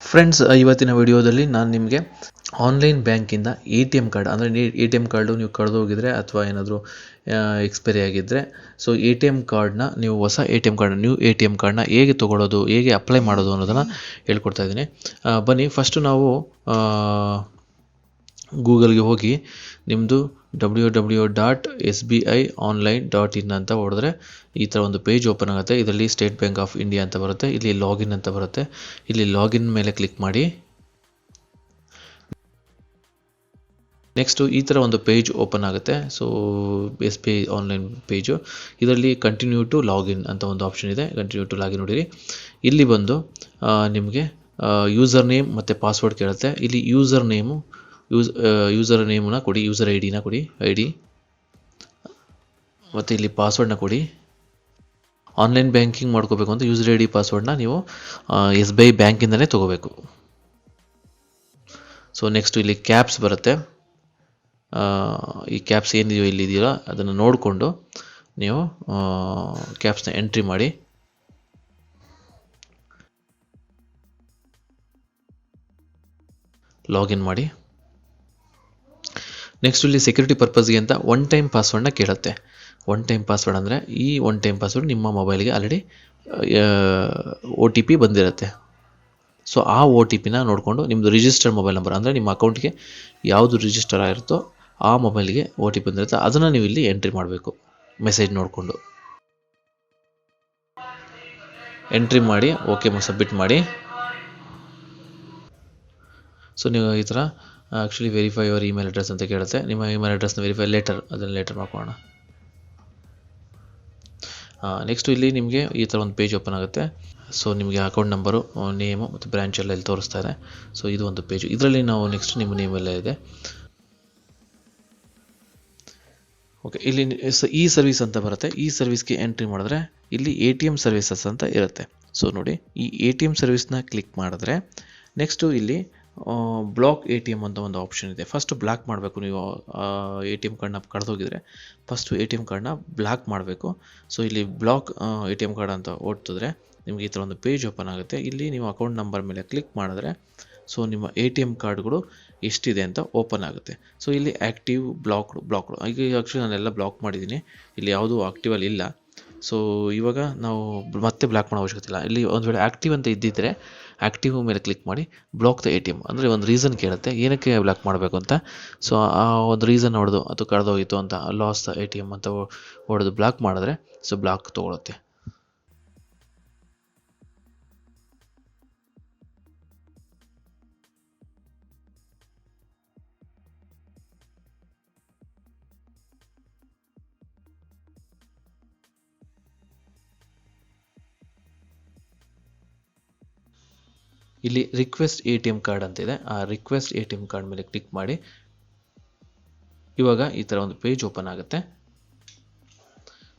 Friends, ಇವತ್ತಿನ ವಿಡಿಯೋದಲ್ಲಿ ನಾನು ನಿಮಗೆ ಆನ್ಲೈನ್ ಬ್ಯಾಂಕಿಂದ ATM ಕಾರ್ಡ್ ಅಂದರೆ ATM ಕಾರ್ಡು ನೀವು ಕಳೆದೋಗಿದ್ರೆ ಅಥವಾ ಏನಾದರೂ ಎಕ್ಸ್ಪೈರಿ ಆಗಿದ್ದರೆ, ಸೊ ATM ಕಾರ್ಡ್ನ ನೀವು ಹೊಸ ನ್ಯೂ ATM ಕಾರ್ಡ್ನ ಹೇಗೆ ತೊಗೊಳ್ಳೋದು, ಹೇಗೆ ಅಪ್ಲೈ ಮಾಡೋದು ಅನ್ನೋದನ್ನು ಹೇಳ್ಕೊಡ್ತಾ ಇದ್ದೀನಿ. ಬನ್ನಿ, ಫಸ್ಟು ನಾವು ಗೂಗಲ್ಗೆ ಹೋಗಿ ನಿಮ್ಮದು www.sbiconline.in ಅಂತ ಹೊಡೆದ್ರೆ ಈ ಥರ ಒಂದು ಪೇಜ್ ಓಪನ್ ಆಗುತ್ತೆ. ಇದರಲ್ಲಿ ಸ್ಟೇಟ್ ಬ್ಯಾಂಕ್ ಆಫ್ ಇಂಡಿಯಾ ಅಂತ ಬರುತ್ತೆ, ಇಲ್ಲಿ ಲಾಗಿನ್ ಅಂತ ಬರುತ್ತೆ. ಇಲ್ಲಿ ಲಾಗಿನ್ ಮೇಲೆ ಕ್ಲಿಕ್ ಮಾಡಿ. ನೆಕ್ಸ್ಟು ಈ ಥರ ಒಂದು ಪೇಜ್ ಓಪನ್ ಆಗುತ್ತೆ. ಸೊ SBI ಆನ್ಲೈನ್ ಪೇಜು, ಇದರಲ್ಲಿ ಕಂಟಿನ್ಯೂ ಟು ಲಾಗಿನ್ ಅಂತ ಒಂದು ಆಪ್ಷನ್ ಇದೆ. ಕಂಟಿನ್ಯೂ ಟು ಲಾಗಿನ್ ನೋಡಿರಿ. ಇಲ್ಲಿ ಬಂದು ನಿಮಗೆ ಯೂಸರ್ ನೇಮ್ ಮತ್ತು ಪಾಸ್ವರ್ಡ್ ಕೇಳುತ್ತೆ. ಇಲ್ಲಿ ಯೂಸರ್ ನೇಮನ್ನ ಕೊಡಿ, ಯೂಸರ್ ID ಕೊಡಿ, ID, ಮತ್ತು ಇಲ್ಲಿ ಪಾಸ್ವರ್ಡ್ನ ಕೊಡಿ. ಆನ್ಲೈನ್ ಬ್ಯಾಂಕಿಂಗ್ ಮಾಡ್ಕೋಬೇಕು ಅಂತ ಯೂಸರ್ ID ಪಾಸ್ವರ್ಡ್ನ ನೀವು SBI ಬ್ಯಾಂಕಿಂದಲೇ ತೊಗೋಬೇಕು. ಸೊ ನೆಕ್ಸ್ಟ್ ಇಲ್ಲಿ ಕ್ಯಾಪ್ಸ್ ಬರುತ್ತೆ. ಈ ಕ್ಯಾಪ್ಸ್ ಏನಿದೆಯೋ ಇಲ್ಲಿದೆಯೋ ಅದನ್ನು ನೋಡಿಕೊಂಡು ನೀವು ಕ್ಯಾಪ್ಸ್ನ ಎಂಟ್ರಿ ಮಾಡಿ. ಲಾಗಿನ್ ಮಾಡಿ. ನೆಕ್ಸ್ಟ್ ಇಲ್ಲಿ ಸೆಕ್ಯೂರಿಟಿ ಪರ್ಪಸ್ಗೆ ಅಂತ ಒನ್ ಟೈಮ್ ಪಾಸ್ವರ್ಡ್ನ ಕೇಳುತ್ತೆ. ಒನ್ ಟೈಮ್ ಪಾಸ್ವರ್ಡ್ ಅಂದರೆ ಈ ಒನ್ ಟೈಮ್ ಪಾಸ್ವರ್ಡ್ ನಿಮ್ಮ ಮೊಬೈಲ್ಗೆ ಆಲ್ರೆಡಿ OTP ಬಂದಿರುತ್ತೆ. ಸೊ ಆ OTPನ ನೋಡಿಕೊಂಡು ನಿಮ್ಮದು ರಿಜಿಸ್ಟರ್ಡ್ ಮೊಬೈಲ್ ನಂಬರ್ ಅಂದರೆ ನಿಮ್ಮ ಅಕೌಂಟ್ಗೆ ಯಾವುದು ರಿಜಿಸ್ಟರ್ ಆಗಿರುತ್ತೋ ಆ ಮೊಬೈಲ್ಗೆ OTP ಬಂದಿರುತ್ತೆ, ಅದನ್ನು ನೀವು ಇಲ್ಲಿ ಎಂಟ್ರಿ ಮಾಡಬೇಕು. ಮೆಸೇಜ್ ನೋಡಿಕೊಂಡು ಎಂಟ್ರಿ ಮಾಡಿ, ಓಕೆ ಸಬ್ಮಿಟ್ ಮಾಡಿ. ಸೊ ನೀವು ಈ ಥರ actually verify your email address ಅಂತ ಕೇಳುತ್ತೆ. ನಿಮ್ಮ ಇಮೇಲ್ ಅಡ್ರೆಸ್ನ ವೆರಿಫೈ ಅದನ್ನು ಲೇಟರ್ ಮಾಡ್ಕೊಳ್ಳೋಣ. ನೆಕ್ಸ್ಟು ಇಲ್ಲಿ ನಿಮಗೆ ಈ ಥರ ಒಂದು ಪೇಜ್ ಓಪನ್ ಆಗುತ್ತೆ. ಸೊ ನಿಮಗೆ ಅಕೌಂಟ್ ನಂಬರು, ನೇಮು ಮತ್ತು ಬ್ರ್ಯಾಂಚ್ ಎಲ್ಲ ಇಲ್ಲಿ ತೋರಿಸ್ತಾ ಇದೆ. ಸೊ ಇದು ಒಂದು ಪೇಜು. ಇದರಲ್ಲಿ ನಾವು ನೆಕ್ಸ್ಟ್ ನಿಮ್ಮ ನೇಮ್ ಎಲ್ಲ ಇದೆ. ಓಕೆ, ಇಲ್ಲಿ ಈ ಸರ್ವಿಸ್ ಅಂತ ಬರುತ್ತೆ. ಈ ಸರ್ವಿಸ್ಗೆ ಎಂಟ್ರಿ ಮಾಡಿದ್ರೆ ಇಲ್ಲಿ ATM ಸರ್ವಿಸಸ್ ಅಂತ ಇರುತ್ತೆ. ಸೊ ನೋಡಿ, ಈ ATM ಸರ್ವಿಸ್ನ ಕ್ಲಿಕ್ ಮಾಡಿದ್ರೆ ನೆಕ್ಸ್ಟು ಇಲ್ಲಿ ಬ್ಲಾಕ್ ATM ಅಂತ ಒಂದು ಆಪ್ಷನ್ ಇದೆ. ಫಸ್ಟು ಬ್ಲಾಕ್ ಮಾಡಬೇಕು. ನೀವು ATM ಕಾರ್ಡ್ನ ಕಳೆದೋಗಿದ್ರೆ ಫಸ್ಟು ATM ಕಾರ್ಡ್ನ ಬ್ಲಾಕ್ ಮಾಡಬೇಕು. ಸೊ ಇಲ್ಲಿ ಬ್ಲಾಕ್ ATM ಕಾರ್ಡ್ ಅಂತ ಓಡ್ತಿದ್ರೆ ನಿಮಗೆ ಈ ಥರ ಒಂದು ಪೇಜ್ ಓಪನ್ ಆಗುತ್ತೆ. ಇಲ್ಲಿ ನೀವು ಅಕೌಂಟ್ ನಂಬರ್ ಮೇಲೆ ಕ್ಲಿಕ್ ಮಾಡಿದ್ರೆ ಸೊ ನಿಮ್ಮ ATM ಕಾರ್ಡ್ಗಳು ಎಷ್ಟಿದೆ ಅಂತ ಓಪನ್ ಆಗುತ್ತೆ. ಸೊ ಇಲ್ಲಿ ಆ್ಯಕ್ಟಿವ್, ಬ್ಲಾಕ್ಡು ಈಗ ಆ್ಯಕ್ಚುಲಿ ನಾನೆಲ್ಲ ಬ್ಲಾಕ್ ಮಾಡಿದ್ದೀನಿ, ಇಲ್ಲಿ ಯಾವುದೂ ಆಕ್ಟಿವಲ್ಲಿ ಇಲ್ಲ. ಸೊ ಇವಾಗ ನಾವು ಮತ್ತೆ ಬ್ಲಾಕ್ ಮಾಡೋ ಅವಶ್ಯಕತೆ ಇಲ್ಲ. ಇಲ್ಲಿ ಒಂದು ವೇಳೆ ಆ್ಯಕ್ಟಿವ್ ಅಂತ ಇದ್ದಿದ್ದರೆ ಆ್ಯಕ್ಟಿವ್ ಮೇಲೆ ಕ್ಲಿಕ್ ಮಾಡಿ ಬ್ಲಾಕ್ ದ ATM ಅಂದರೆ ಒಂದು ರೀಸನ್ ಕೇಳುತ್ತೆ ಏನಕ್ಕೆ ಬ್ಲಾಕ್ ಮಾಡಬೇಕು ಅಂತ. ಸೊ ಆ ಒಂದು ರೀಸನ್ ಹೊಡೆದು ಅದು ಕಳೆದೋಗಿತ್ತು ಅಂತ, ಲಾಸ್ ದ ATM ಅಂತ ಹೊಡೆದು ಬ್ಲಾಕ್ ಮಾಡಿದ್ರೆ ಸೊ ಬ್ಲಾಕ್ ತೊಗೊಳುತ್ತೆ. ಇಲ್ಲಿ ರಿಕ್ವೆಸ್ಟ್ ATM ಕಾರ್ಡ್ ಅಂತ ಇದೆ. ಆ ರಿಕ್ವೆಸ್ಟ್ ATM ಕಾರ್ಡ್ ಮೇಲೆ ಕ್ಲಿಕ್ ಮಾಡಿ. ಇವಾಗ ಈ ಥರ ಒಂದು ಪೇಜ್ ಓಪನ್ ಆಗುತ್ತೆ.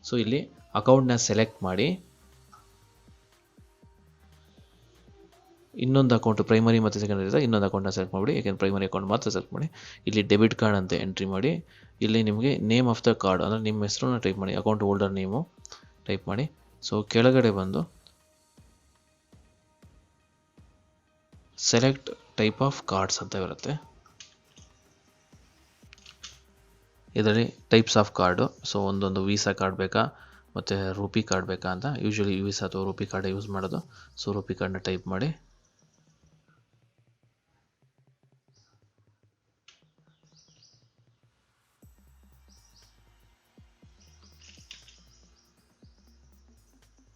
ಸೊ ಇಲ್ಲಿ ಅಕೌಂಟ್ನ ಸೆಲೆಕ್ಟ್ ಮಾಡಿ. ಇನ್ನೊಂದು ಅಕೌಂಟ್ ಪ್ರೈಮರಿ ಮತ್ತು ಸೆಕೆಂಡರಿ ಇದೆ, ಇನ್ನೊಂದು ಅಕೌಂಟ್ನ ಸೆಲೆಕ್ಟ್ ಮಾಡಿ. ಯಾಕೆಂದರೆ ಪ್ರೈಮರಿ ಅಕೌಂಟ್ ಮಾತ್ರ ಸೆಲೆಕ್ಟ್ ಮಾಡಿ. ಇಲ್ಲಿ ಡೆಬಿಟ್ ಕಾರ್ಡ್ ಅಂತ ಎಂಟ್ರಿ ಮಾಡಿ. ಇಲ್ಲಿ ನಿಮಗೆ ನೇಮ್ ಆಫ್ ದ ಕಾರ್ಡ್ ಅಂದರೆ ನಿಮ್ಮ ಹೆಸರನ್ನ ಟೈಪ್ ಮಾಡಿ, ಅಕೌಂಟ್ ಹೋಲ್ಡರ್ ನೇಮು ಟೈಪ್ ಮಾಡಿ. ಸೊ ಕೆಳಗಡೆ ಬಂದು ಸೆಲೆಕ್ಟ್ ಟೈಪ್ ಆಫ್ ಕಾರ್ಡ್ಸ್ ಅಂತ ಇರುತ್ತೆ. ಇದರಲ್ಲಿ ಟೈಪ್ಸ್ ಆಫ್ ಕಾರ್ಡು, ಸೊ ಒಂದೊಂದು ವೀಸಾ ಕಾರ್ಡ್ ಬೇಕಾ ಮತ್ತು ರೂಪಿ ಕಾರ್ಡ್ ಬೇಕಾ ಅಂತ. ಯೂಶ್ವಲಿ ವೀಸಾ ಅಥವಾ ರೂಪಿ ಕಾರ್ಡ್ ಯೂಸ್ ಮಾಡೋದು. ಸೊ ರೂಪಿ ಕಾರ್ಡ್ನ ಟೈಪ್ ಮಾಡಿ.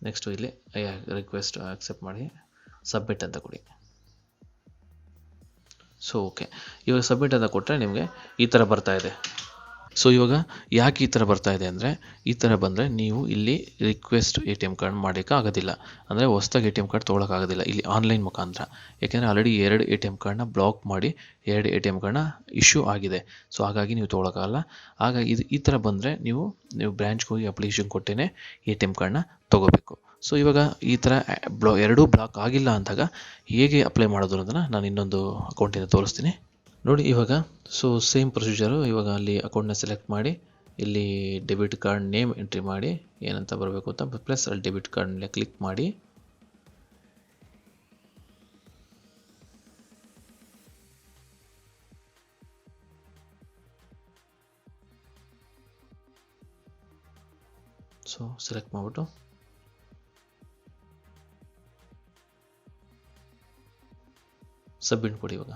ನೆಕ್ಸ್ಟು ಇಲ್ಲಿ ರಿಕ್ವೆಸ್ಟ್ ಆಕ್ಸೆಪ್ಟ್ ಮಾಡಿ, ಸಬ್ಮಿಟ್ ಅಂತ ಕೊಡಿ. ಸೊ ಓಕೆ, ಇವಾಗ ಸಬ್ಮಿಟ್ ಅಂತ ಕೊಟ್ಟರೆ ನಿಮಗೆ ಈ ಥರ ಬರ್ತಾ ಇದೆ. ಸೊ ಇವಾಗ ಯಾಕೆ ಈ ಥರ ಬರ್ತಾ ಇದೆ ಅಂದರೆ, ಈ ಥರ ಬಂದರೆ ನೀವು ಇಲ್ಲಿ ರಿಕ್ವೆಸ್ಟ್ ATM ಕಾರ್ಡ್ ಮಾಡೋಕ್ಕೆ ಆಗೋದಿಲ್ಲ. ಅಂದರೆ ಹೊಸ್ದಾಗಿ ATM ಕಾರ್ಡ್ ತೊಗೊಳಕ್ಕಾಗೋದಿಲ್ಲ ಇಲ್ಲಿ ಆನ್ಲೈನ್ ಮುಖಾಂತರ. ಯಾಕೆಂದರೆ ಆಲ್ರೆಡಿ 2 ATM ಕಾರ್ಡ್ನ ಬ್ಲಾಕ್ ಮಾಡಿ 2 ATM ಕಾರ್ಡ್ನ ಇಶ್ಯೂ ಆಗಿದೆ. ಸೊ ಹಾಗಾಗಿ ನೀವು ತೊಗೊಳಕ್ಕಾಗಲ್ಲ. ಹಾಗಾಗಿ ಈ ಥರ ಬಂದರೆ ನೀವು ಬ್ರ್ಯಾಂಚ್ಗೆ ಹೋಗಿ ಅಪ್ಲಿಕೇಶನ್ ಕೊಟ್ಟೇ ATM ಕಾರ್ಡ್ನ ತೊಗೋಬೇಕು. ಸೊ ಇವಾಗ ಈ ಥರ ಎರಡೂ ಬ್ಲಾಕ್ ಆಗಿಲ್ಲ ಅಂದಾಗ ಹೇಗೆ ಅಪ್ಲೈ ಮಾಡೋದು ಅನ್ನೋದನ್ನು ನಾನು ಇನ್ನೊಂದು ಅಕೌಂಟಿಂದ ತೋರಿಸ್ತೀನಿ ನೋಡಿ. ಇವಾಗ ಸೊ ಸೇಮ್ ಪ್ರೊಸೀಜರು. ಇವಾಗ ಅಲ್ಲಿ ಅಕೌಂಟ್ನ ಸೆಲೆಕ್ಟ್ ಮಾಡಿ, ಇಲ್ಲಿ ಡೆಬಿಟ್ ಕಾರ್ಡ್ ನೇಮ್ ಎಂಟ್ರಿ ಮಾಡಿ, ಏನಂತ ಬರಬೇಕು ಅಂತ, ಪ್ಲಸ್ ಅಲ್ಲಿ ಡೆಬಿಟ್ ಕಾರ್ಡ್ ಮೇಲೆ ಕ್ಲಿಕ್ ಮಾಡಿ. ಸೊ ಸೆಲೆಕ್ಟ್ ಮಾಡಿಬಿಟ್ಟು ಸಬ್ಮಿಟ್ ಕೊಡಿ ಇವಾಗ.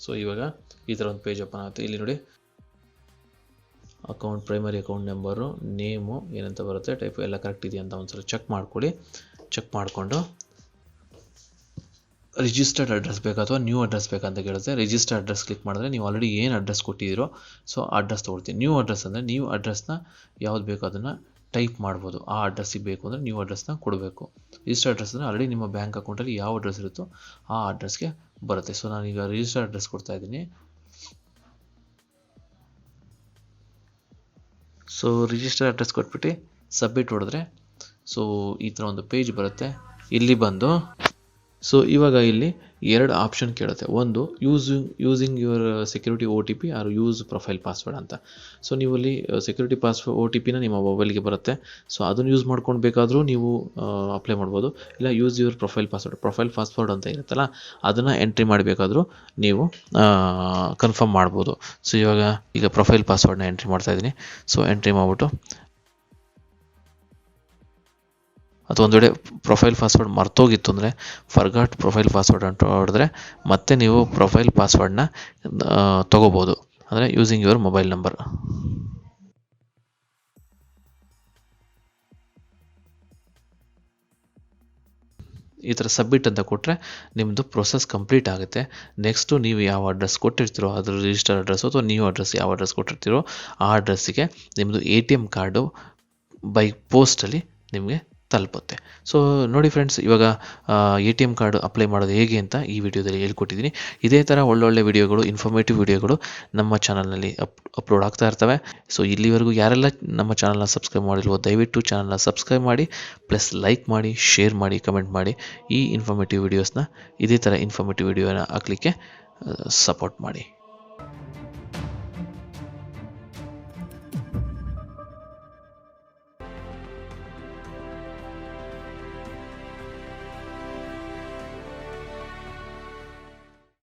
ಸೊ ಇವಾಗ ಈ ಥರ ಒಂದು ಪೇಜ್ ಓಪನ್ ಆಗುತ್ತೆ. ಇಲ್ಲಿ ನೋಡಿ account, primary account number, name ಏನಂತ ಬರುತ್ತೆ, ಟೈಪ್ ಎಲ್ಲ ಕರೆಕ್ಟ್ ಇದೆಯಾ ಅಂತ ಒಂದ್ಸಲ ಚೆಕ್ ಮಾಡ್ಕೊಳ್ಳಿ. ಚೆಕ್ ಮಾಡಿಕೊಂಡು ರಿಜಿಸ್ಟರ್ಡ್ ಅಡ್ರೆಸ್ ಬೇಕಾ ಅಥವಾ ನ್ಯೂ ಅಡ್ರೆಸ್ ಬೇಕಾ ಅಂತ ಕೇಳುತ್ತೆ. ರಿಜಿಸ್ಟರ್ಡ್ ಅಡ್ರೆಸ್ ಕ್ಲಿಕ್ ಮಾಡಿದ್ರೆ ನೀವು ಆಲ್ರೆಡಿ ಏನು ಅಡ್ರೆಸ್ ಕೊಟ್ಟಿದ್ದೀರೋ ಸೊ ಅಡ್ರೆಸ್ ತೊಗೊಳ್ತೀನಿ. ನ್ಯೂ ಅಡ್ರೆಸ್ ಅಂದರೆ ನ್ಯೂ ಅಡ್ರೆಸ್ನ ಯಾವ್ದು ಬೇಕೋ ಅದನ್ನು ಟೈಪ್ ಮಾಡ್ಬೋದು. ಆ ಅಡ್ರೆಸ್ಸಿಗೆ ಬೇಕು ಅಂದರೆ ನ್ಯೂ ಅಡ್ರೆಸ್ನ ಕೊಡಬೇಕು. ರಿಜಿಸ್ಟರ್ಡ್ ಅಡ್ರೆಸ್ ಅಂದರೆ ಆಲ್ರೆಡಿ ನಿಮ್ಮ ಬ್ಯಾಂಕ್ ಅಕೌಂಟಲ್ಲಿ ಯಾವ ಅಡ್ರೆಸ್ ಇರುತ್ತೋ ಆ ಅಡ್ರೆಸ್ಗೆ ಬರುತ್ತೆ. ಸೊ ನಾನೀಗ ರಿಜಿಸ್ಟರ್ಡ್ ಅಡ್ರೆಸ್ ಕೊಡ್ತಾ ಇದ್ದೀನಿ. ಸೊ ರಿಜಿಸ್ಟರ್ ಅಡ್ರೆಸ್ ಕೊಟ್ಬಿಟ್ಟು ಸಬ್ಮಿಟ್ ಹೊಡೆದ್ರೆ ಸೊ ಈ ಥರ ಒಂದು ಪೇಜ್ ಬರುತ್ತೆ. ಇಲ್ಲಿ ಬಂದು ಸೊ ಇವಾಗ ಇಲ್ಲಿ 2 ಆಪ್ಷನ್ ಕೇಳುತ್ತೆ. ಒಂದು using your security OTP or use profile password ಅಂತ. ಸೊ ನೀವು ಅಲ್ಲಿ ಸೆಕ್ಯೂರಿಟಿ OTPನ ನಿಮ್ಮ ಮೊಬೈಲ್ಗೆ ಬರುತ್ತೆ. ಸೊ ಅದನ್ನು ಯೂಸ್ ಮಾಡ್ಕೊಂಡು ಬೇಕಾದರೂ ನೀವು ಅಪ್ಲೈ ಮಾಡ್ಬೋದು. ಇಲ್ಲ ಯೂಸ್ ಯುವರ್ ಪ್ರೊಫೈಲ್ ಪಾಸ್ವರ್ಡ್ ಅಂತ ಇರುತ್ತಲ್ಲ ಅದನ್ನು ಎಂಟ್ರಿ ಮಾಡಬೇಕಾದ್ರೂ ನೀವು ಕನ್ಫರ್ಮ್ ಮಾಡ್ಬೋದು. ಸೊ ಈಗ ಪ್ರೊಫೈಲ್ ಪಾಸ್ವರ್ಡ್ನ ಎಂಟ್ರಿ ಮಾಡ್ತಾ ಇದ್ದೀನಿ. ಸೊ ಎಂಟ್ರಿ ಮಾಡಿಬಿಟ್ಟು ಅಥವಾ ಒಂದು ವೇಳೆ ಪ್ರೊಫೈಲ್ ಪಾಸ್ವರ್ಡ್ ಮರ್ತೋಗಿತ್ತು ಅಂದರೆ ಫರ್ಗಾಟ್ ಪ್ರೊಫೈಲ್ ಪಾಸ್ವರ್ಡ್ ಅಂತ ಹೊಡೆದ್ರೆ ಮತ್ತೆ ನೀವು ಪ್ರೊಫೈಲ್ ಪಾಸ್ವರ್ಡ್ನ ತೊಗೋಬೋದು, ಅಂದರೆ ಯೂಸಿಂಗ್ ಯುವರ್ ಮೊಬೈಲ್ ನಂಬರ್. ಈ ಥರ ಸಬ್ಮಿಟ್ ಅಂತ ಕೊಟ್ಟರೆ ನಿಮ್ಮದು ಪ್ರೊಸೆಸ್ ಕಂಪ್ಲೀಟ್ ಆಗುತ್ತೆ. ನೆಕ್ಸ್ಟು ನೀವು ಯಾವ ಅಡ್ರೆಸ್ ಕೊಟ್ಟಿರ್ತೀರೋ ಅದ್ರ ರಿಜಿಸ್ಟರ್ ಅಡ್ರೆಸ್ಸು ಅಥವಾ ನ್ಯೂ ಅಡ್ರೆಸ್ ಯಾವ ಅಡ್ರೆಸ್ ಕೊಟ್ಟಿರ್ತೀರೋ ಆ ಅಡ್ರೆಸ್ಸಿಗೆ ನಿಮ್ಮದು ATM ಕಾರ್ಡು ಬೈ ಪೋಸ್ಟಲ್ಲಿ ನಿಮಗೆ ತಲುಪುತ್ತೆ. ಸೊ ನೋಡಿ ಫ್ರೆಂಡ್ಸ್, ಇವಾಗ ATM ಕಾರ್ಡ್ ಅಪ್ಲೈ ಮಾಡೋದು ಹೇಗೆ ಅಂತ ಈ ವಿಡಿಯೋದಲ್ಲಿ ಹೇಳ್ಕೊಟ್ಟಿದ್ದೀನಿ. ಇದೇ ಥರ ಒಳ್ಳೊಳ್ಳೆ ವಿಡಿಯೋಗಳು, ಇನ್ಫಾರ್ಮೇಟಿವ್ ವಿಡಿಯೋಗಳು ನಮ್ಮ ಚಾನಲ್ನಲ್ಲಿ ಅಪ್ಲೋಡ್ ಆಗ್ತಾ ಇರ್ತವೆ. ಸೊ ಇಲ್ಲಿವರೆಗೂ ಯಾರೆಲ್ಲ ನಮ್ಮ ಚಾನಲ್ನ ಸಬ್ಸ್ಕ್ರೈಬ್ ಮಾಡಿಲ್ವೋ ದಯವಿಟ್ಟು ಚಾನಲ್ನ ಸಬ್ಸ್ಕ್ರೈಬ್ ಮಾಡಿ, ಪ್ಲಸ್ ಲೈಕ್ ಮಾಡಿ, ಶೇರ್ ಮಾಡಿ, ಕಮೆಂಟ್ ಮಾಡಿ. ಈ ಇನ್ಫಾರ್ಮೇಟಿವ್ ವಿಡಿಯೋಸ್ನ ಇದೇ ಥರ ಇನ್ಫಾರ್ಮೇಟಿವ್ ವಿಡಿಯೋನ ಹಾಕಲಿಕ್ಕೆ ಸಪೋರ್ಟ್ ಮಾಡಿ.